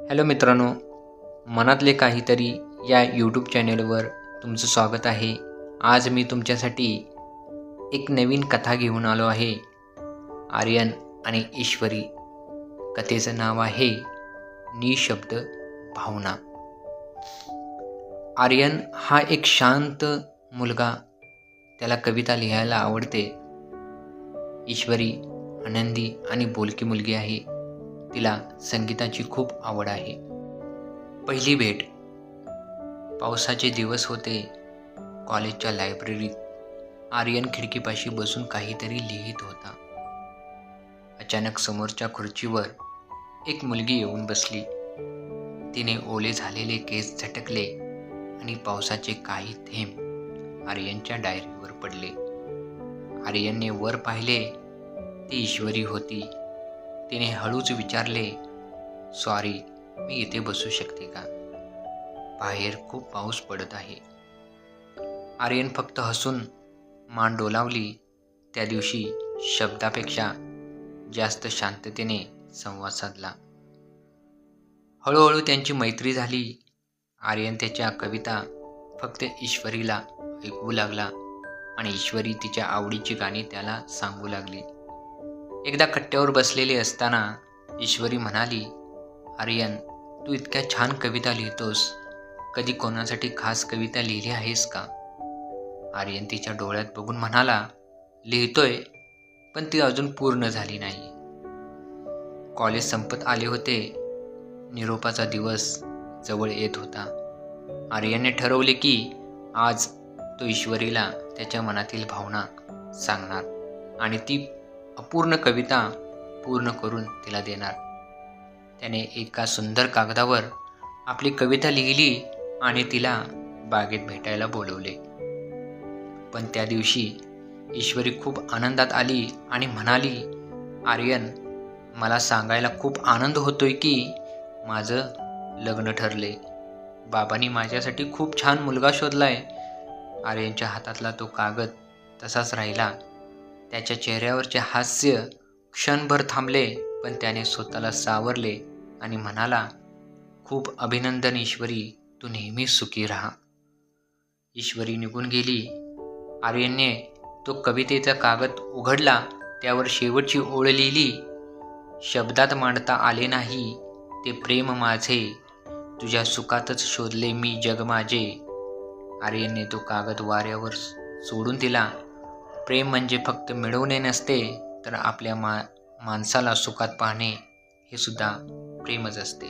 Hello मित्रांनो, मनातले काहीतरी या यूट्यूब चॅनेलवर तुमचं स्वागत आहे. आज मी तुमच्यासाठी एक नवीन कथा घेऊन आलो आहे. आर्यन आणि ईश्वरी. कथेचं नाव आहे निशब्द भावना. आर्यन हा एक शांत मुलगा, त्याला कविता लिहायला आवडते. ईश्वरी आनंदी आणि बोलकी मुलगी आहे. तिला संगीताची खूप आवड आहे. पहिली भेट. पावसाचे दिवस होते. कॉलेजच्या लायब्ररीत आर्यन खिडकीपाशी बसून काहीतरी लिहित होता. अचानक समोरच्या खुर्चीवर एक मुलगी येऊन बसली. तिने ओले झालेले केस झटकले आणि पावसाचे काही थेंब आर्यनच्या डायरीवर पडले. आर्यनने वर पाहिले. ती ईश्वरी होती. तिने हळूच विचारले, "सॉरी, मी इथे बसू शकते का? बाहेर खूप पाऊस पडत आहे." आर्यन फक्त हसून मान डोलावली. त्या दिवशी शब्दापेक्षा जास्त शांततेने संवाद साधला. हळूहळू त्यांची मैत्री झाली. आर्यन त्याच्या कविता फक्त ईश्वरीला ऐकवू लागला आणि ईश्वरी तिच्या आवडीची गाणी त्याला सांगू लागली. एकदा कट्ट्यावर बसलेले असताना ईश्वरी म्हणाली, "आर्यन, तू इतक्या छान कविता लिहितोस. कधी कोणासाठी खास कविता लिहिली आहेस का?" आर्यन तिच्या डोळ्यात बघून म्हणाला, "लिहितोय, पण ती अजून पूर्ण झाली नाही." कॉलेज संपत आले होते. निरोपाचा दिवस जवळ येत होता. आर्यनने ठरवले की आज तो ईश्वरीला त्याच्या मनातील भावना सांगणार आणि ती अपूर्ण कविता पूर्ण करून तिला देणार. त्याने एका सुंदर कागदावर आपली कविता लिहिली आणि तिला बागेत भेटायला बोलवले. पण त्या दिवशी ईश्वरी खूप आनंदात आली आणि म्हणाली, "आर्यन, मला सांगायला खूप आनंद होतोय की माझं लग्न ठरले. बाबांनी माझ्यासाठी खूप छान मुलगा शोधलाय." आर्यनच्या हातातला तो कागद तसाच राहिला. त्याच्या चेहऱ्यावरचे हास्य क्षणभर थांबले, पण त्याने स्वतःला सावरले आणि म्हणाला, "खूप अभिनंदन ईश्वरी, तू नेहमी सुखी राहा." ईश्वरी निघून गेली. आर्यनने तो कवितेचा कागद उघडला. त्यावर शेवटची ओळ लिहिली, "शब्दात मांडता आले नाही ते प्रेम माझे, तुझ्या सुखातच शोधले मी जग माझे." आर्यनने तो कागद वाऱ्यावर सोडून दिला. प्रेम म्हणजे फक्त मिळवणे नसते, तर आपल्या माणसाला सुखात पाहणे हे सुद्धा प्रेमच असते.